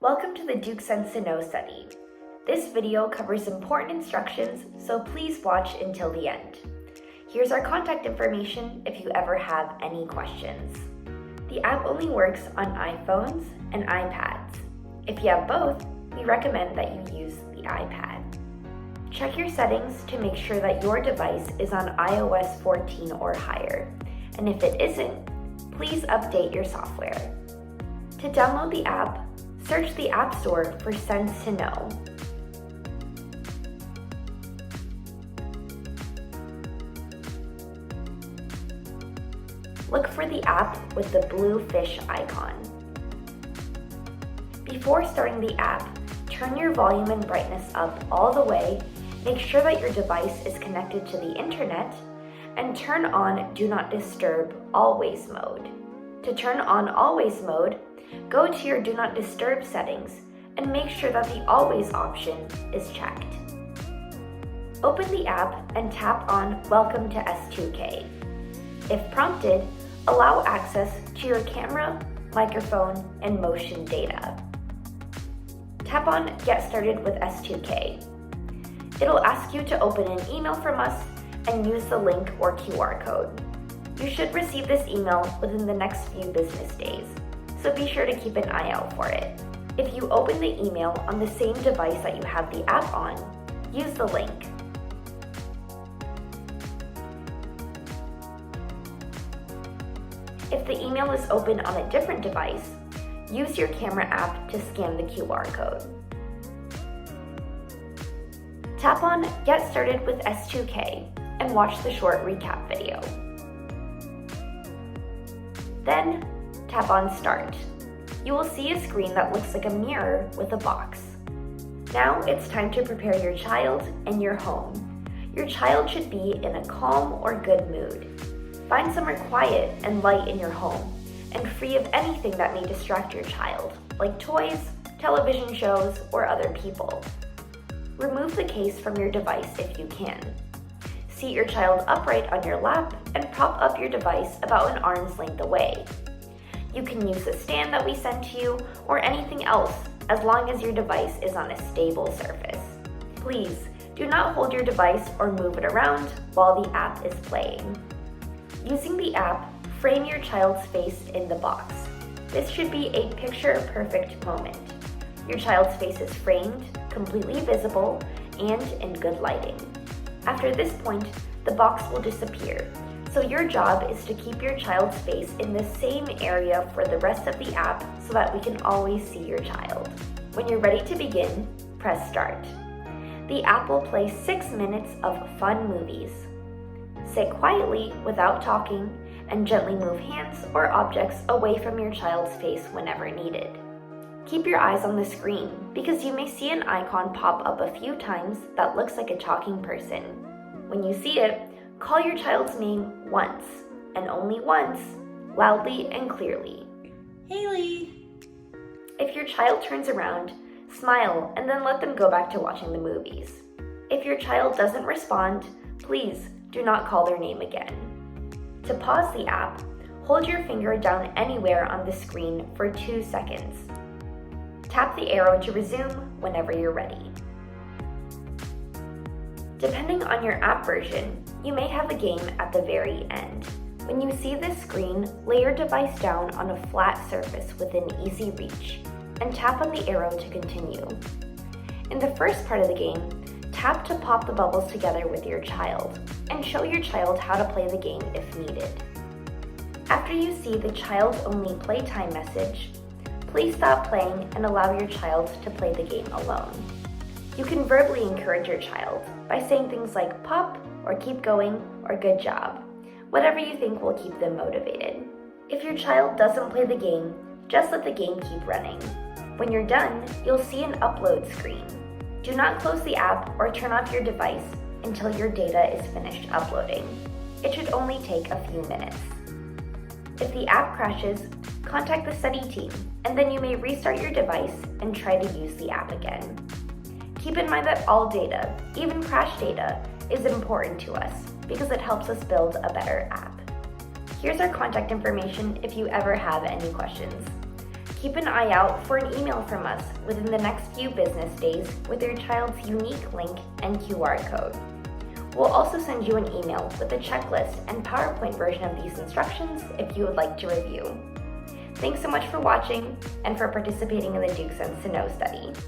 Welcome to the Duke SenseToKnow study. This video covers important instructions, so please watch until the end. Here's our contact information if you ever have any questions. The app only works on iPhones and iPads. If you have both, we recommend that you use the iPad. Check your settings to make sure that your device is on iOS 14 or higher, and if it isn't, please update your software. To download the app, search the App Store for SenseToKnow. Look for the app with the blue fish icon. Before starting the app, turn your volume and brightness up all the way, make sure that your device is connected to the internet, and turn on Do Not Disturb Always mode. To turn on Always mode, go to your Do Not Disturb settings and make sure that the Always option is checked. Open the app and tap on Welcome to S2K. If prompted, allow access to your camera, microphone, and motion data. Tap on Get Started with S2K. It'll ask you to open an email from us and use the link or QR code. You should receive this email within the next few business days, so be sure to keep an eye out for it. If you open the email on the same device that you have the app on, use the link. If the email is open on a different device, use your camera app to scan the QR code. Tap on Get Started with S2K and watch the short recap video. Then, tap on Start. You will see a screen that looks like a mirror with a box. Now it's time to prepare your child and your home. Your child should be in a calm or good mood. Find somewhere quiet and light in your home and free of anything that may distract your child, like toys, television shows, or other people. Remove the case from your device if you can. Seat your child upright on your lap and prop up your device about an arm's length away. You can use the stand that we sent to you or anything else as long as your device is on a stable surface. Please do not hold your device or move it around while the app is playing. Using the app, frame your child's face in the box. This should be a picture-perfect moment. Your child's face is framed, completely visible, and in good lighting. After this point, the box will disappear, so your job is to keep your child's face in the same area for the rest of the app so that we can always see your child. When you're ready to begin, press Start. The app will play 6 minutes of fun movies. Sit quietly without talking and gently move hands or objects away from your child's face whenever needed. Keep your eyes on the screen because you may see an icon pop up a few times that looks like a talking person. When you see it, call your child's name once, and only once, loudly and clearly. Haley! If your child turns around, smile and then let them go back to watching the movies. If your child doesn't respond, please do not call their name again. To pause the app, hold your finger down anywhere on the screen for 2 seconds. Tap the arrow to resume whenever you're ready. Depending on your app version, you may have a game at the very end. When you see this screen, lay your device down on a flat surface within easy reach and tap on the arrow to continue. In the first part of the game, tap to pop the bubbles together with your child and show your child how to play the game if needed. After you see the Child Only Playtime message, please stop playing and allow your child to play the game alone. You can verbally encourage your child by saying things like pop or keep going or good job, whatever you think will keep them motivated. If your child doesn't play the game, just let the game keep running. When you're done, you'll see an upload screen. Do not close the app or turn off your device until your data is finished uploading. It should only take a few minutes. If the app crashes, contact the study team, and then you may restart your device and try to use the app again. Keep in mind that all data, even crash data, is important to us because it helps us build a better app. Here's our contact information if you ever have any questions. Keep an eye out for an email from us within the next few business days with your child's unique link and QR code. We'll also send you an email with a checklist and PowerPoint version of these instructions if you would like to review. Thanks so much for watching and for participating in the Duke SenseToKnow study.